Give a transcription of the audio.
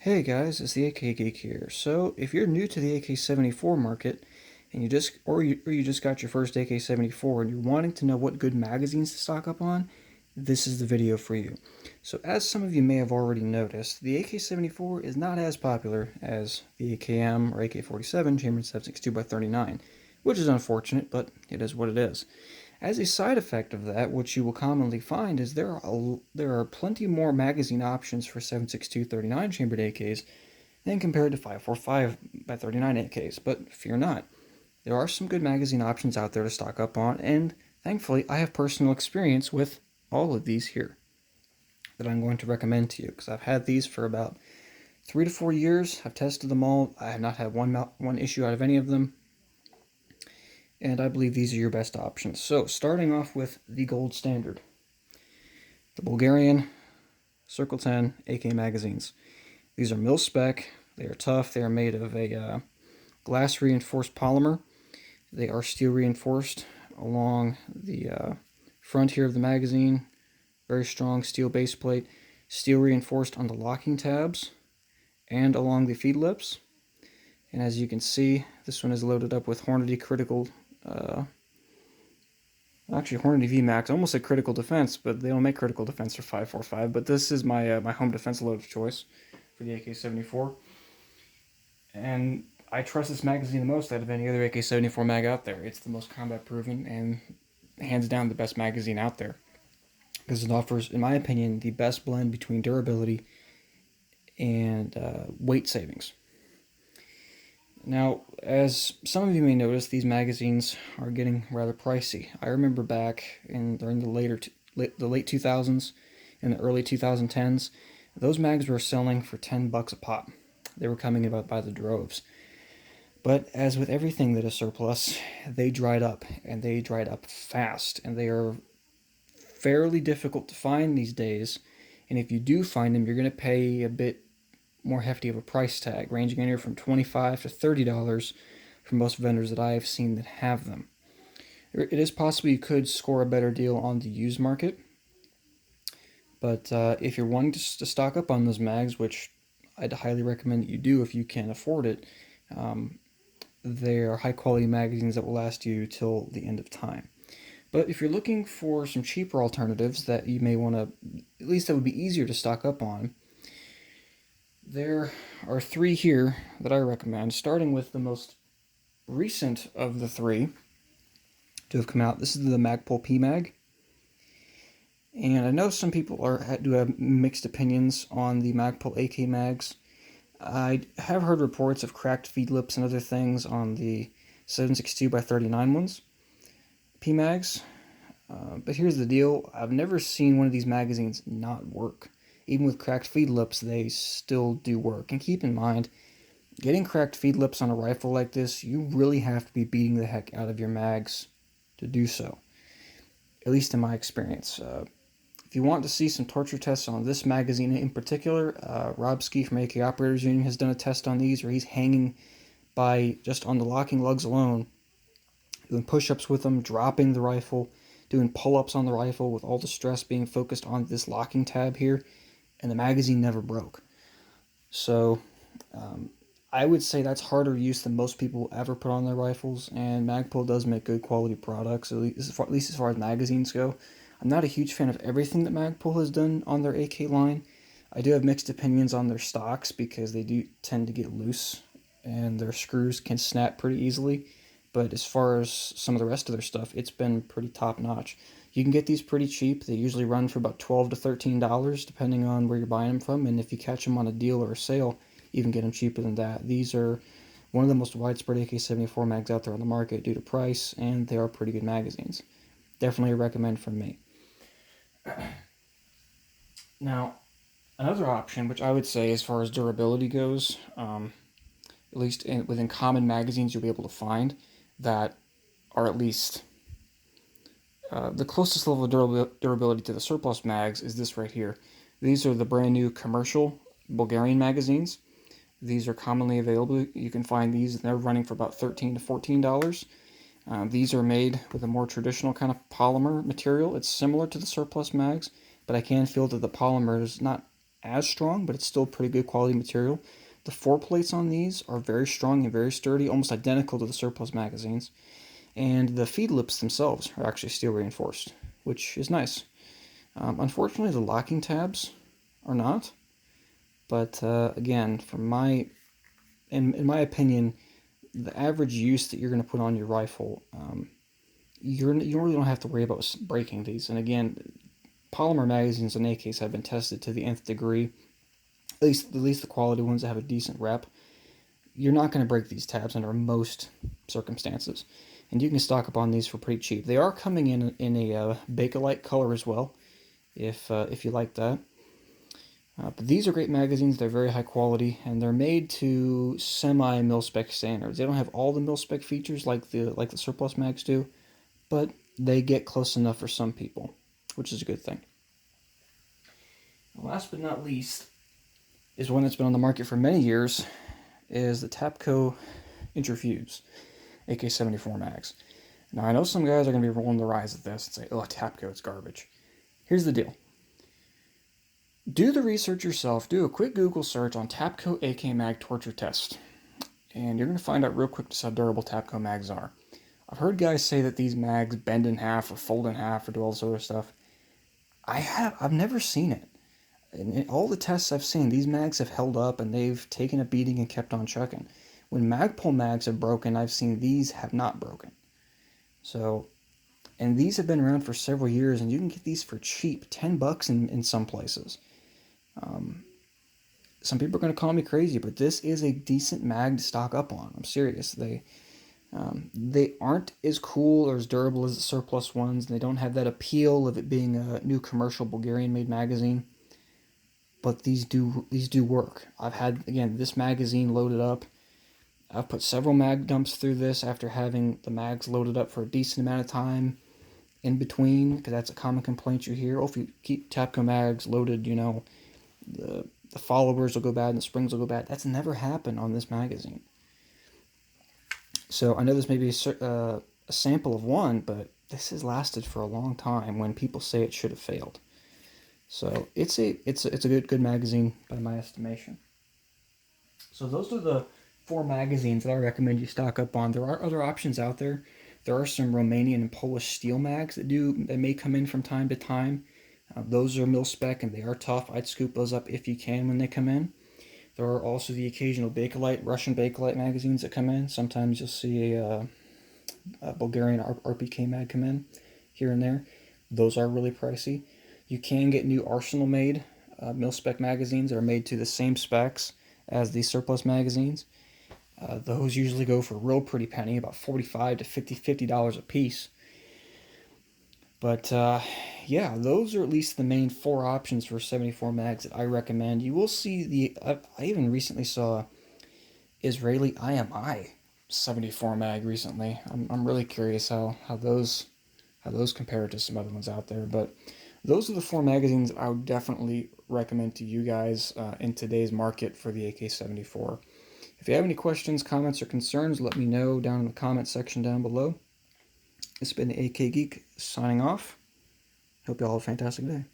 Hey guys, it's the AK Geek here. So, if you're new to the AK-74 market and you just got your first AK-74 and you're wanting to know what good magazines to stock up on, this is the video for you. So, as some of you may have already noticed, the AK-74 is not as popular as the AKM or AK-47 chambered 7.62x39, which is unfortunate, but it is what it is. As a side effect of that, what you will commonly find is there are plenty more magazine options for 7.62 39 chambered AKs than compared to 5.45 by 39 AKs. But fear not, there are some good magazine options out there to stock up on, and thankfully I have personal experience with all of these here that I'm going to recommend to you because I've had these for about 3 to 4 years. I've tested them all. I have not had one issue out of any of them, and I believe these are your best options. So, starting off with the gold standard, the Bulgarian Circle 10 AK magazines. These are mil spec. They are tough. They are made of a glass reinforced polymer. They are steel reinforced along the front here of the magazine. Very strong steel base plate. Steel reinforced on the locking tabs and along the feed lips. And as you can see, this one is loaded up with Hornady Critical actually, Hornady VMAX. I almost said Critical Defense, but they don't make Critical Defense for 5.45. But this is my my home defense load of choice for the AK-74, and I trust this magazine the most out of any other AK-74 mag out there. It's the most combat proven and hands down the best magazine out there because it offers, in my opinion, the best blend between durability and weight savings. Now, as some of you may notice, these magazines are getting rather pricey. I remember back during the late 2000s and the early 2010s, those mags were selling for $10 a pop. They were coming about by the droves. But as with everything that is surplus, they dried up, and they dried up fast, and they are fairly difficult to find these days. And if you do find them, you're going to pay a bit more hefty of a price tag, ranging anywhere from $25 to $30 for most vendors that I have seen that have them. It is possible you could score a better deal on the used market, but if you're wanting to stock up on those mags, which I'd highly recommend that you do if you can afford it, they are high quality magazines that will last you till the end of time. But if you're looking for some cheaper alternatives that you may want to, at least that would be easier to stock up on, there are three here that I recommend, starting with the most recent of the three to have come out. This is the Magpul PMag. And I know some people do have mixed opinions on the Magpul AK mags. I have heard reports of cracked feed lips and other things on the 7.62x39 ones, PMags. But here's the deal. I've never seen one of these magazines not work. Even with cracked feed lips, they still do work. And keep in mind, getting cracked feed lips on a rifle like this, you really have to be beating the heck out of your mags to do so. At least in my experience. If you want to see some torture tests on this magazine in particular, Rob Ski from AK Operators Union has done a test on these where he's hanging by just on the locking lugs alone, doing push-ups with them, dropping the rifle, doing pull-ups on the rifle with all the stress being focused on this locking tab here, and the magazine never broke. So I would say that's harder use than most people ever put on their rifles, and Magpul does make good quality products, at least as far as magazines go. I'm not a huge fan of everything that Magpul has done on their AK line. I do have mixed opinions on their stocks because they do tend to get loose and their screws can snap pretty easily. But as far as some of the rest of their stuff, it's been pretty top notch. You can get these pretty cheap. They usually run for about $12 to $13 depending on where you're buying them from. And if you catch them on a deal or a sale, you can get them cheaper than that. These are one of the most widespread AK-74 mags out there on the market due to price, and they are pretty good magazines. Definitely a recommend from me. Now, another option, which I would say as far as durability goes, at least within common magazines you'll be able to find that are at least the closest level of durability to the surplus mags is this right here. These are the brand new commercial Bulgarian magazines. These are commonly available. You can find these, and they're running for about $13 to $14. These are made with a more traditional kind of polymer material. It's similar to the surplus mags, but I can feel that the polymer is not as strong, but it's still pretty good quality material. The 4 plates on these are very strong and very sturdy, almost identical to the surplus magazines. And the feed lips themselves are actually steel reinforced, which is nice. Unfortunately, the locking tabs are not. But again, in my opinion, the average use that you're going to put on your rifle, you really don't have to worry about breaking these. And again, polymer magazines and AKs have been tested to the nth degree. At least the quality ones that have a decent rep. You're not going to break these tabs under most circumstances, and you can stock up on these for pretty cheap. They are coming in a Bakelite color as well, if you like that. But these are great magazines. They're very high quality, and they're made to semi mil-spec standards. They don't have all the mil-spec features like the surplus mags do, but they get close enough for some people, which is a good thing. Last but not least is one that's been on the market for many years, is the Tapco Interfuse AK-74 mags. Now I know some guys are going to be rolling their eyes at this and say, "Oh, Tapco, it's garbage." Here's the deal. Do the research yourself. Do a quick Google search on Tapco AK Mag Torture Test, and you're going to find out real quick just how durable Tapco mags are. I've heard guys say that these mags bend in half or fold in half or do all this other stuff. I've never seen it. In all the tests I've seen, these mags have held up and they've taken a beating and kept on chucking. When Magpul mags have broken, I've seen these have not broken. So, and these have been around for several years, and you can get these for cheap, $10 in some places. Some people are going to call me crazy, but this is a decent mag to stock up on. I'm serious. They aren't as cool or as durable as the surplus ones. They don't have that appeal of it being a new commercial Bulgarian-made magazine. But these do work. I've had, again, this magazine loaded up. I've put several mag dumps through this after having the mags loaded up for a decent amount of time in between, because that's a common complaint you hear. Oh, if you keep Tapco mags loaded, the followers will go bad and the springs will go bad. That's never happened on this magazine. So I know this may be a sample of one, but this has lasted for a long time when people say it should have failed. So it's a good magazine by my estimation. So those are the 4 magazines that I recommend you stock up on. There are other options out there. There are some Romanian and Polish steel mags that may come in from time to time. Those are mil-spec and they are tough. I'd scoop those up if you can when they come in. There are also the occasional Bakelite, Russian Bakelite magazines that come in. Sometimes you'll see a Bulgarian RPK mag come in here and there. Those are really pricey. You can get new Arsenal-made mil-spec magazines that are made to the same specs as the surplus magazines. Those usually go for a real pretty penny, about $45 to $50 a piece. But yeah, those are at least the main 4 options for 74 mags that I recommend. You will see I even recently saw Israeli IMI 74 mag recently. I'm really curious how those compare to some other ones out there. But those are the 4 magazines I would definitely recommend to you guys in today's market for the AK-74. If you have any questions, comments, or concerns, let me know down in the comment section down below. It's been the AK Geek signing off. Hope you all have a fantastic day.